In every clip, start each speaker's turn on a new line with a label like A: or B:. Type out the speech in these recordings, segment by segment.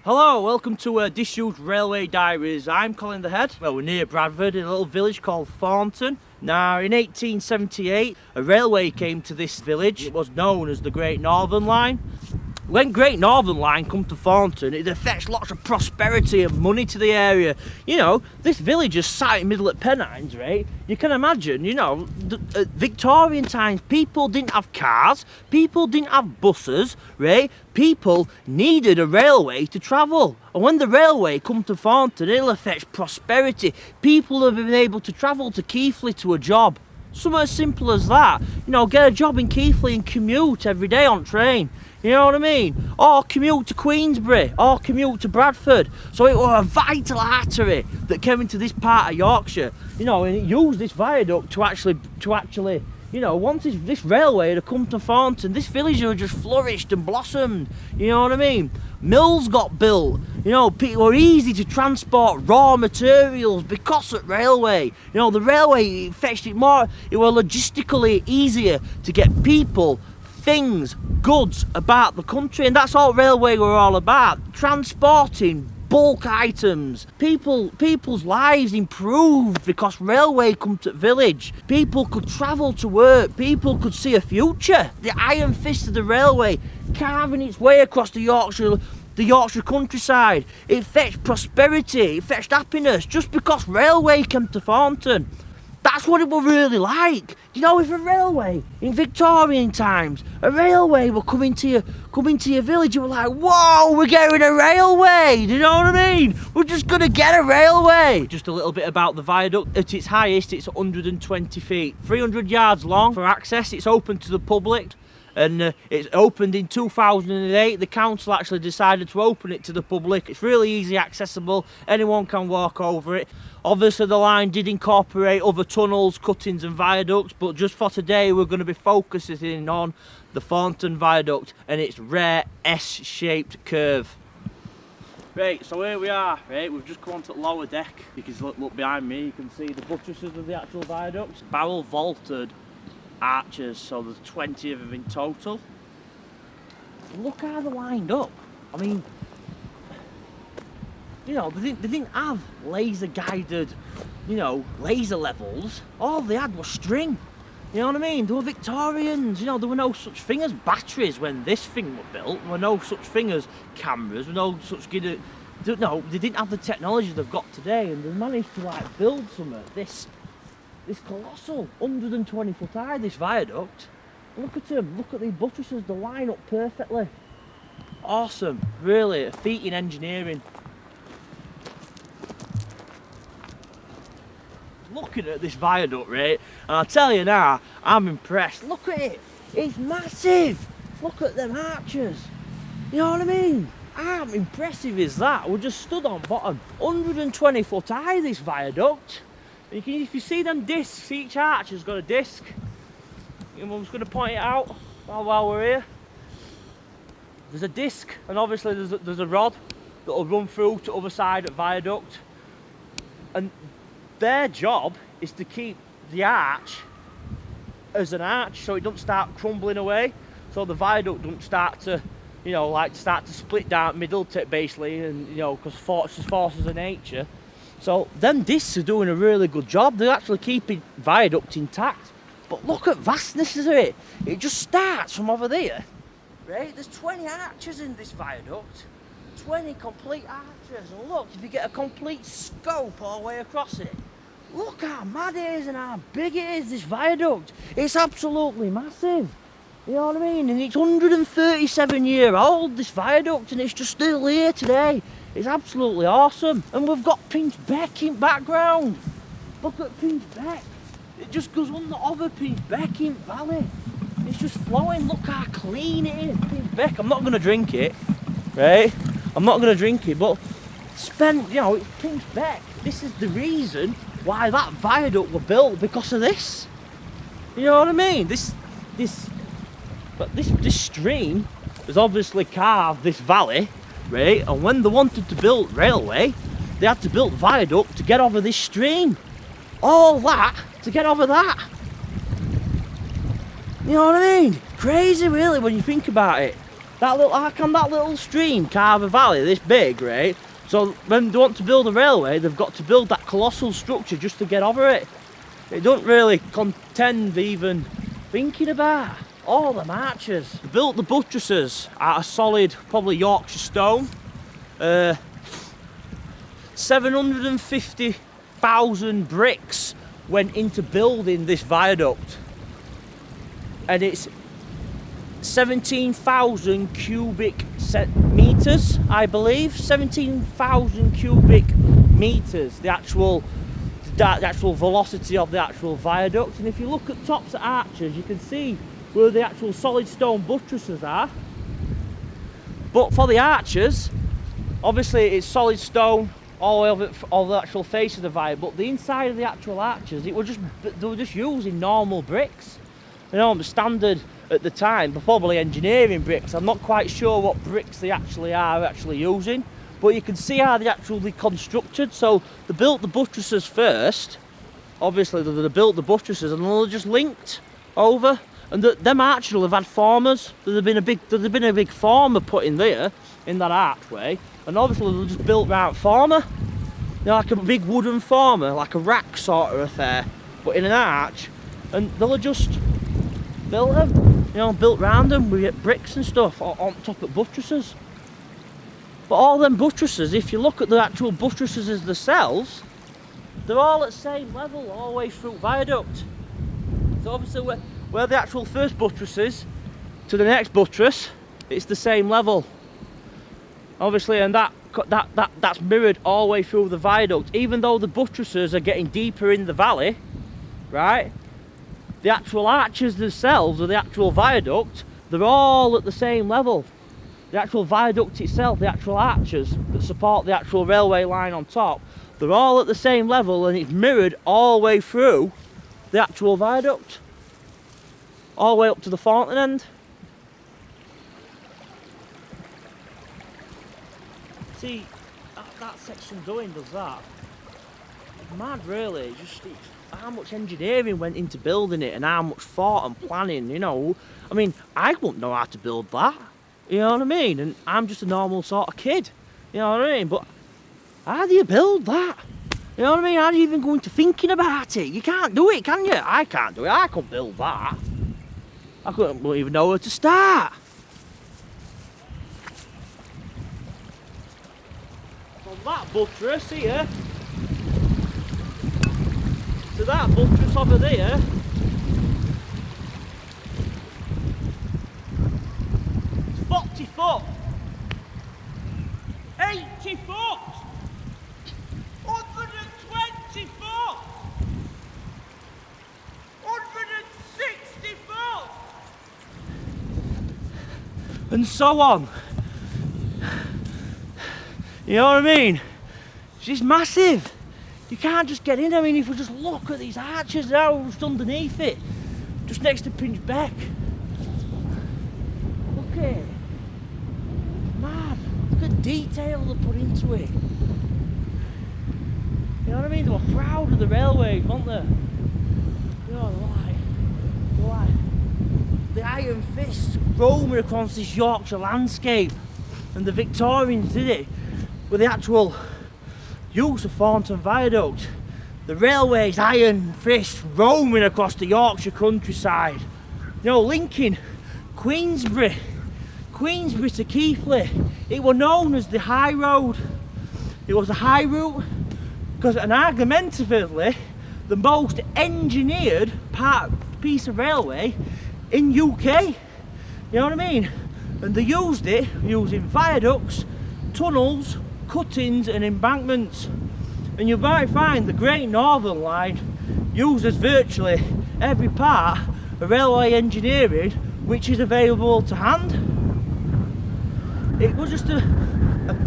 A: Hello, welcome to Disused Railway Diaries. I'm Colin The Head. Well, we're near Bradford in a little village called Thornton. Now, in 1878, a railway came to this village. It was known as the Great Northern Line. When Great Northern Line come to Thornton, it affects lots of prosperity and money to the area. You know, this village is sat in the middle of Pennines, right? You can imagine, you know, at Victorian times, people didn't have cars, people didn't have buses, right? People needed a railway to travel. And when the railway come to Thornton, it'll affect prosperity. People have been able to travel to Keighley to a job. Something as simple as that. You know, get a job in Keighley and commute every day on train. You know what I mean? Or commute to Queensbury, or commute to Bradford. So it was a vital artery that came into this part of Yorkshire. You know, and it used this viaduct to actually, you know, once this railway had come to Thornton, this village had just flourished and blossomed. You know what I mean? Mills got built. You know, people were easy to transport raw materials because of railway. You know, the railway fetched it more. It was logistically easier to get people, things, goods about the country, and that's all railway were all about. Transporting bulk items. People's lives improved because railway come to the village. People could travel to work. People could see a future. The iron fist of the railway carving its way across the Yorkshire countryside. It fetched prosperity, it fetched happiness just because railway came to Thornton. That's what it was really like. You know, if a railway in Victorian times, a railway will come into your village, you were like, whoa, we're getting a railway. Do you know what I mean? We're just gonna get a railway. Just a little bit about the viaduct. At its highest, it's 120 feet, 300 yards long. For access, it's open to the public. And it's opened in 2008. The council actually decided to open it to the public. It's really easy accessible, anyone can walk over it. Obviously the line did incorporate other tunnels, cuttings and viaducts, but just for today we're going to be focusing on the Thornton Viaduct and its rare S-shaped curve. Right, so here we are, right, we've just come onto the lower deck. You can look behind me, you can see the buttresses of the actual viaduct. Barrel vaulted arches, so there's 20 of them in total. Look how they're lined up. I mean, you know, they didn't have laser guided, you know, laser levels. All they had was string. You know what I mean? They were Victorians. You know, there were no such thing as batteries when this thing was built. There were no such thing as cameras. There were no such no, they didn't have the technology they've got today, and they managed to like build something this colossal 120 foot high, this viaduct. Look at them, look at these buttresses, they line up perfectly. Awesome, really, a feat in engineering. Looking at this viaduct, right, and I'll tell you now, I'm impressed. Look at it, it's massive. Look at them arches. You know what I mean? How impressive is that? We just stood on bottom. 120 foot high, this viaduct. If you see them discs, each arch has got a disc. I'm just going to point it out while we're here. There's a disc, and obviously there's a rod that will run through to the other side of the viaduct. And their job is to keep the arch as an arch, so it doesn't start crumbling away. So the viaduct doesn't start to, you know, like start to split down the middle, basically, and you know, because forces of nature. So them discs are doing a really good job. They're actually keeping viaduct intact. But look at vastness of it. It just starts from over there, right? There's 20 arches in this viaduct. 20 complete arches. And look, if you get a complete scope all the way across it, look how mad it is and how big it is, this viaduct. It's absolutely massive. You know what I mean? And it's 137 years old, this viaduct, and it's just still here today. It's absolutely awesome. And we've got Pinch Beck in background. Look at Pinch Beck. It just goes on the other Pinch Beck in Valley. It's just flowing. Look how clean it is. Pinch Beck. I'm not going to drink it, right? I'm not going to drink it, but you know, it's Pinch Beck. This is the reason why that viaduct was built, because of this. You know what I mean? This stream has obviously carved this valley, right? And when they wanted to build railway, they had to build viaduct to get over this stream. All that to get over that. You know what I mean? Crazy, really, when you think about it. That little, how can that little stream carve a valley this big, right? So when they want to build a railway, they've got to build that colossal structure just to get over it. It don't really contend even thinking about all the arches. They built the buttresses out of solid, probably Yorkshire stone. 750,000 bricks went into building this viaduct, and it's 17,000 cubic meters, I believe. 17,000 cubic meters, the actual velocity of the actual viaduct. And if you look at tops of arches, you can see where the actual solid stone buttresses are. But for the arches, obviously it's solid stone all the way over all the actual face of the viaduct, but the inside of the actual arches, they were just using normal bricks. You know, the standard at the time, but probably engineering bricks. I'm not quite sure what bricks they actually are using, but you can see how they actually constructed. So they built the buttresses first. Obviously they built the buttresses and they're just linked over. And them arches will have had formers. There'd have been a big former put in there, in that archway, and obviously they'll just built round former. You know, like a big wooden former, like a rack sort of affair, but in an arch, and they'll have just built them, you know, built round them with bricks and stuff on top of buttresses. But all them buttresses, if you look at the actual buttresses as themselves, they're all at the same level all the way through viaduct. So obviously where the actual first buttress is to the next buttress, it's the same level. Obviously, and that's mirrored all the way through the viaduct. Even though the buttresses are getting deeper in the valley, right? The actual arches themselves, or the actual viaduct, they're all at the same level. The actual viaduct itself, the actual arches that support the actual railway line on top, they're all at the same level, and it's mirrored all the way through the actual viaduct, all the way up to the Thornton end. See, that section going does that. It's mad, really. Just how much engineering went into building it, and how much thought and planning, you know. I mean, I wouldn't know how to build that, you know what I mean? And I'm just a normal sort of kid, you know what I mean? But how do you build that? You know what I mean? How do you even go into thinking about it? You can't do it, can you? I can't do it. I couldn't build that. I couldn't even know where to start. From that buttress here to that buttress over there, it's 40 foot, 80 foot, 120 foot, 160 foot, and so on. You know what I mean? She's massive. You can't just get in. I mean, if we just look at these arches now, just underneath it, just next to Pinch Beck. Look at it. Mad. Look at the detail they put into it. You know what I mean? They were proud of the railway, weren't they? You know, they're like the iron fist roaming across this Yorkshire landscape. And the Victorians did it with the actual use of Thornton Viaduct. The railway's iron fist roaming across the Yorkshire countryside. You know, linking Queensbury to Keighley. It was known as the High Road. It was a high route because, and argumentatively, the most engineered piece of railway in UK. You know what I mean? And they used it using viaducts, tunnels, cuttings and embankments. And you might find the Great Northern Line uses virtually every part of railway engineering which is available to hand. It was just a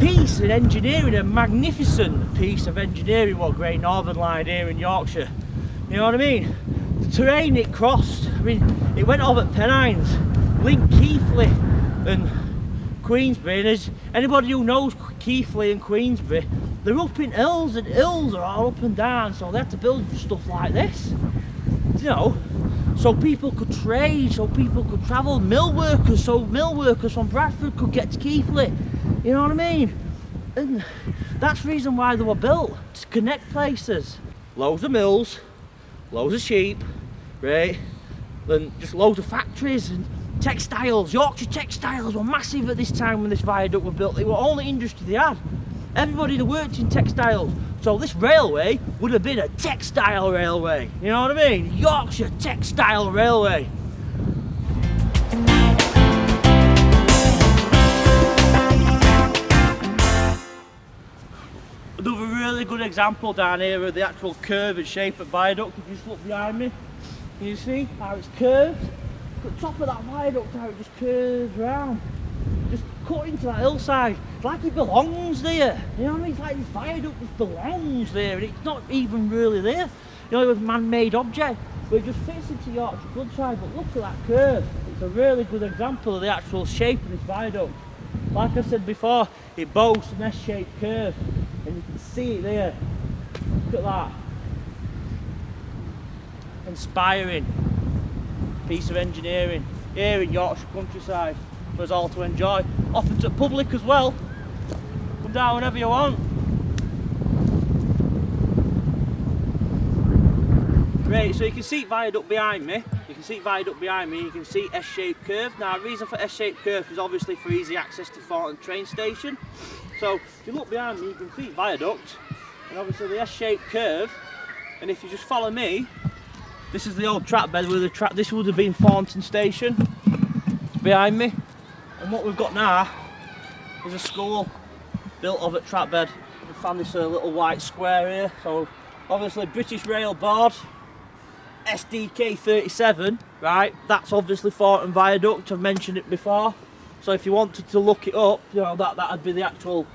A: piece of engineering, a magnificent piece of engineering, what Great Northern Line here in Yorkshire. You know what I mean? The terrain it crossed, I mean, it went off at Pennines, linked Keighley and Queensbury, and as anybody who knows Keighley and Queensbury, they're up in hills, and hills are all up and down, so they had to build stuff like this. You know, so people could trade, so people could travel, mill workers, so mill workers from Bradford could get to Keighley, you know what I mean? And that's the reason why they were built, to connect places. Loads of mills, loads of sheep, right? And just loads of factories and textiles. Yorkshire textiles were massive at this time when this viaduct was built. It was the only industry they had. Everybody that worked in textiles. So this railway would have been a textile railway. You know what I mean? Yorkshire Textile Railway. Another really good example down here of the actual curve and shape of viaduct. If you just look behind me, can you see how it's curved? The top of that viaduct, how it just curves round, just cut into that hillside. It's like it belongs there. You know what I mean? It's like this viaduct just belongs there, and it's not even really there. You know, it was a man-made object, but it just fits into Yorkshire countryside. But look at that curve. It's a really good example of the actual shape of this viaduct. Like I said before, it boasts an S-shaped curve, and you can see it there. Look at that. Inspiring piece of engineering here in Yorkshire countryside for us all to enjoy. Open to the public as well. Come down whenever you want. Great, so you can see viaduct behind me. You can see viaduct behind me. You can see S-shaped curve. Now, the reason for S-shaped curve is obviously for easy access to Thornton train station. So if you look behind me, you can see viaduct and obviously the S-shaped curve. And if you just follow me, this is the old track bed where this would have been Thornton station behind me. And what we've got now is a school built of at track bed. We found this little white square here. So obviously British Rail Board, SDK 37, right? That's obviously Thornton Viaduct. I've mentioned it before. So if you wanted to look it up, you know, that'd be the actual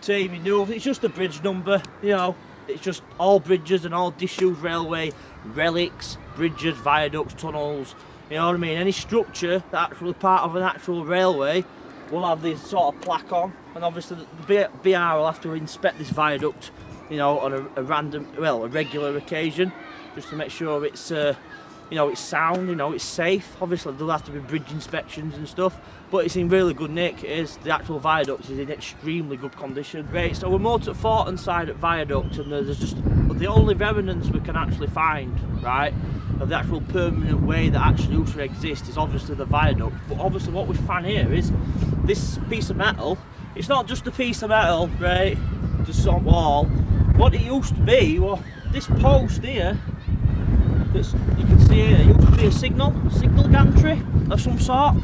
A: team you knew. It's just a bridge number, you know. It's just all bridges and all disused railway relics, bridges, viaducts, tunnels, you know what I mean? Any structure that's actually part of an actual railway will have this sort of plaque on, and obviously the BR will have to inspect this viaduct, you know, on a regular occasion, just to make sure it's, you know, it's sound, you know, it's safe. Obviously there'll have to be bridge inspections and stuff, but it's in really good nick. It is, the actual viaduct is in extremely good condition. Right, so we're more to the Thornton side at viaduct, and there's just the only remnants we can actually find, right, of the actual permanent way that actually used to exist is obviously the viaduct. But obviously what we find here is this piece of metal. It's not just a piece of metal, right, just some wall. What it used to be, well, this post here, that's, you can see here, it used to be a signal gantry of some sort.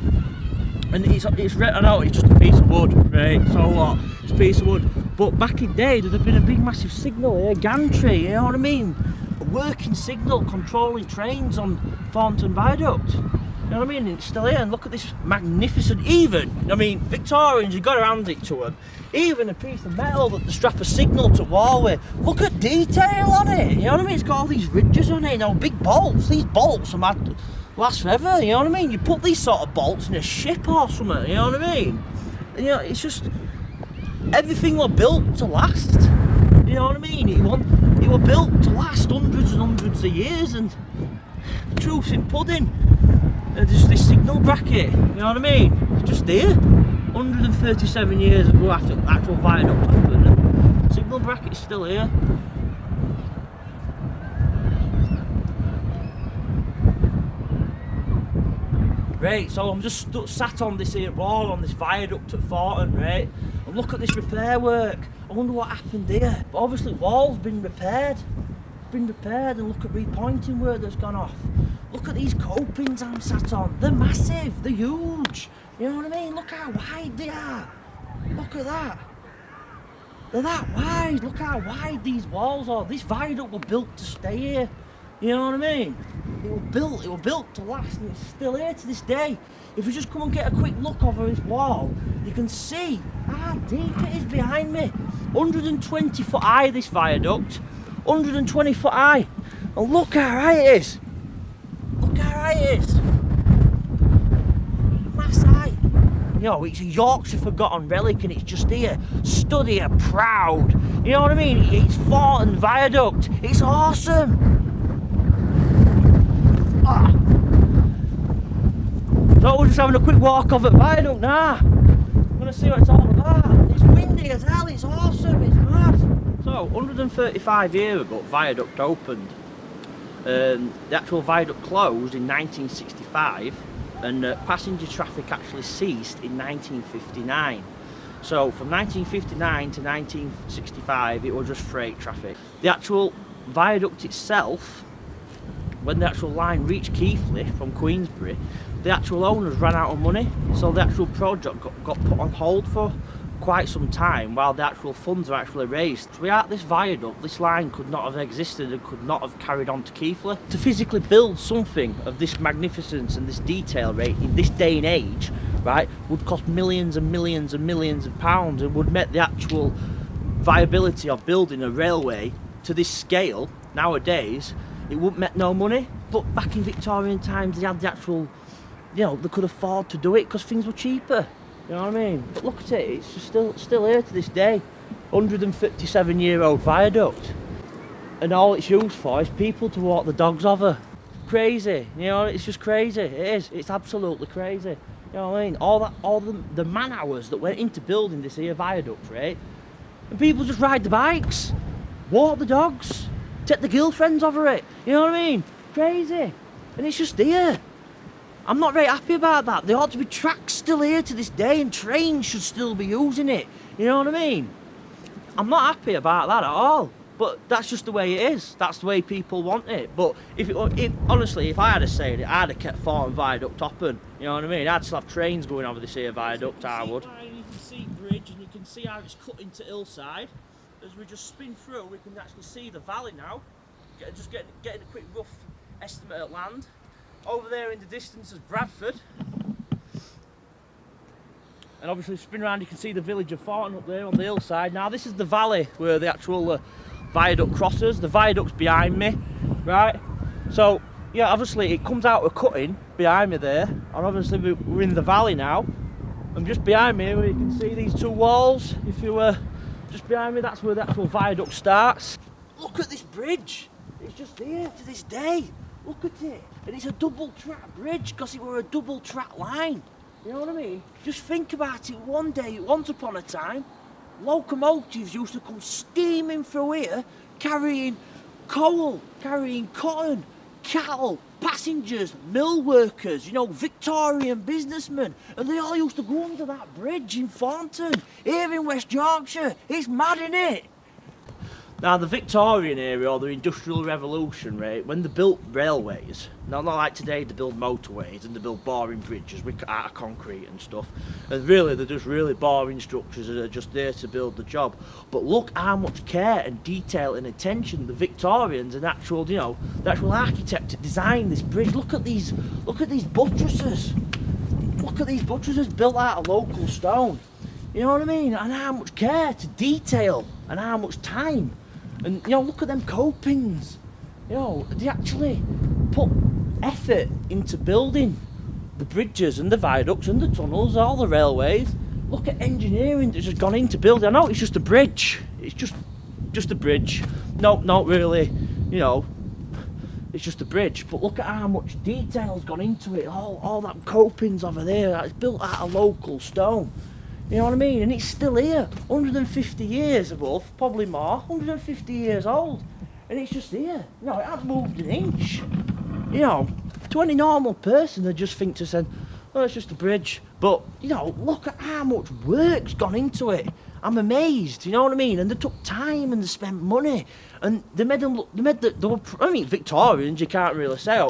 A: And I know it's just a piece of wood, right? So what? It's a piece of wood. But back in the day, there'd have been a big massive signal here, gantry, you know what I mean? A working signal controlling trains on Thornton Viaduct. You know what I mean? It's still here, and look at this magnificent, even, I mean, Victorians, you've got to hand it to them. Even a piece of metal that they strap a signal to wall with. Look at detail on it, you know what I mean? It's got all these ridges on it, you know, big bolts. These bolts are mad. Last forever, you know what I mean? You put these sort of bolts in a ship or something, you know what I mean? And, you know, it's just, everything was built to last, you know what I mean? It was built to last hundreds and hundreds of years, and the truth's in pudding. And just this signal bracket, you know what I mean? It's just there. 137 years ago after the actual viaduct happened, and the signal bracket's still here. Right, so I'm just sat on this here wall on this viaduct at Thornton, right? And look at this repair work. I wonder what happened here. But obviously the wall's been repaired. And look at repointing work that's gone off. Look at these copings I'm sat on. They're massive, they're huge. You know what I mean? Look how wide they are. Look at that. They're that wide. Look how wide these walls are. This viaduct was built to stay here. You know what I mean? It was built to last, and it's still here to this day. If you just come and get a quick look over this wall, you can see how deep it is behind me. 120 foot high, this viaduct. 120 foot high. And look how high it is. Look how high it is. Mass high. You know, it's a Yorkshire forgotten relic, and it's just here. Stood here, proud. You know what I mean? It's Thornton Viaduct. It's awesome. Oh, So we're just having a quick walk off at Viaduct now. I'm going to see what it's all about. It's windy as hell, it's awesome, it's mad. So 135 years ago Viaduct opened. The actual viaduct closed in 1965 and passenger traffic actually ceased in 1959. So from 1959 to 1965 it was just freight traffic. The actual viaduct itself, when the actual line reached Keighley from Queensbury, the actual owners ran out of money, so the actual project got put on hold for quite some time while the actual funds are actually raised. Without this viaduct, this line could not have existed and could not have carried on to Keighley. To physically build something of this magnificence and this detail rate in this day and age, right, would cost millions and millions and millions of pounds and would make the actual viability of building a railway to this scale nowadays, it wouldn't make no money. But back in Victorian times they had the actual, you know, they could afford to do it because things were cheaper. You know what I mean? But look at it, it's just still here to this day. 157-year-old viaduct. And all it's used for is people to walk the dogs over. Crazy, you know, it's just crazy. It is, it's absolutely crazy. You know what I mean? All the man hours that went into building this here viaduct, right? And people just ride the bikes, walk the dogs, take the girlfriends over it. You know what I mean? Crazy. And it's just here. I'm not very happy about that. There ought to be tracks still here to this day and trains should still be using it. You know what I mean? I'm not happy about that at all. But that's just the way it is. That's the way people want it. But honestly, if I had a say in it, I'd have kept Thornton Viaduct open. You know what I mean? I'd still have trains going over this here viaduct, I would. You can see bridge and you can see how it's cut into hillside. As we just spin through, we can actually see the valley now. Just getting a quick rough estimate at land. Over there in the distance is Bradford. And obviously spin around you can see the village of Thornton up there on the hillside. Now this is the valley where the actual viaduct crosses. The viaduct's behind me, right? So yeah, obviously it comes out of cutting behind me there. And obviously we're in the valley now. And just behind me where you can see these two walls. If you were just behind me, that's where the actual viaduct starts. Look at this bridge. It's just here to this day. Look at it. And it's a double track bridge because it were a double track line. You know what I mean? Just think about it. One day, once upon a time, locomotives used to come steaming through here carrying coal, carrying cotton, cattle, passengers, mill workers, you know, Victorian businessmen, and they all used to go under that bridge in Thornton, here in West Yorkshire. It's mad, innit? Now the Victorian era, or the Industrial Revolution, right, when they built railways, not like today they build motorways and they build boring bridges out of concrete and stuff, and really they're just really boring structures that are just there to build the job. But look how much care and detail and attention the Victorians and actual, you know, the actual architect that designed this bridge. Look at these buttresses. Look at these buttresses built out of local stone. You know what I mean? And how much care to detail and how much time. And you know, look at them copings. You know, they actually put effort into building the bridges and the viaducts and the tunnels, all the railways. Look at engineering that's just gone into building. I know it's just a bridge. It's just a bridge. No, not really. You know, it's just a bridge. But look at how much detail's gone into it. All that copings over there. It's built out of local stone. You know what I mean? And it's still here, 150 years above, probably more, 150 years old. And it's just here. You know, it hasn't moved an inch. You know, to any normal person, they just think to say, oh, it's just a bridge. But, you know, look at how much work's gone into it. I'm amazed, you know what I mean? And they took time and they spent money. And they made them look, I mean, Victorians, you can't really say,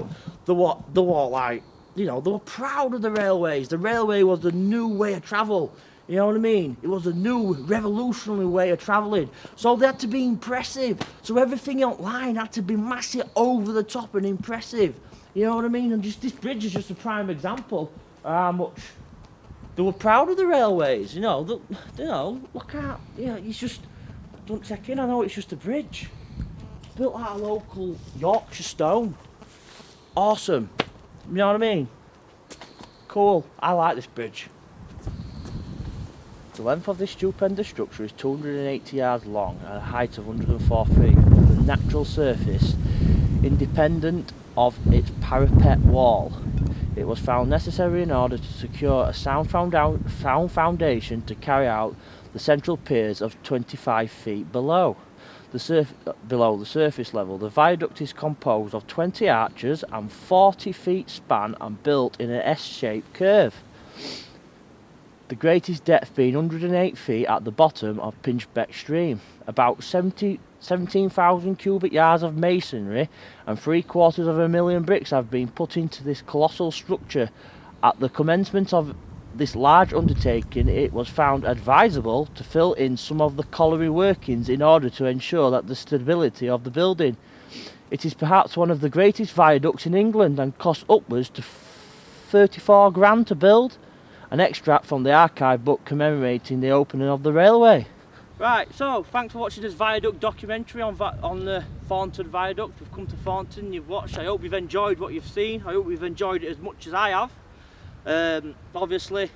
A: they were like, you know, they were proud of the railways. The railway was the new way of travel. You know what I mean? It was a new, revolutionary way of travelling. So they had to be impressive. So everything online had to be massive, over the top and impressive. You know what I mean? And just this bridge is just a prime example of how much they were proud of the railways. You know, look out. Yeah, it's just, don't check in. I know it's just a bridge. Built out of local Yorkshire stone. Awesome. You know what I mean? Cool. I like this bridge. The length of this stupendous structure is 280 yards long at a height of 104 feet, with a natural surface independent of its parapet wall. It was found necessary in order to secure a sound foundation to carry out the central piers of 25 feet below the surface level. The viaduct is composed of 20 arches and 40 feet span and built in an S-shaped curve. The greatest depth being 108 feet at the bottom of Pinch Beck stream. About 17,000 cubic yards of masonry and 750,000 bricks have been put into this colossal structure. At the commencement of this large undertaking, it was found advisable to fill in some of the colliery workings in order to ensure that the stability of the building. It is perhaps one of the greatest viaducts in England and cost upwards to 34 grand to build. An extract from the archive book commemorating the opening of the railway. Right, so thanks for watching this viaduct documentary on the Thornton Viaduct. We've come to Thornton, you've watched. I hope you've enjoyed what you've seen. I hope you've enjoyed it as much as I have. Obviously,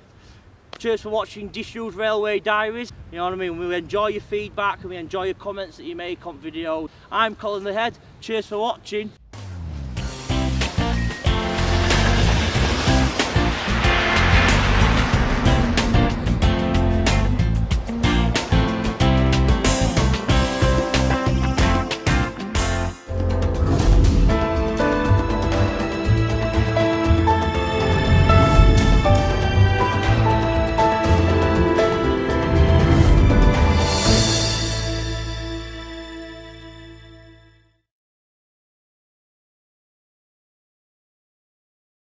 A: cheers for watching Disused Railway Diaries. You know what I mean? We enjoy your feedback and we enjoy your comments that you make on videos. I'm Colin The Head. Cheers for watching.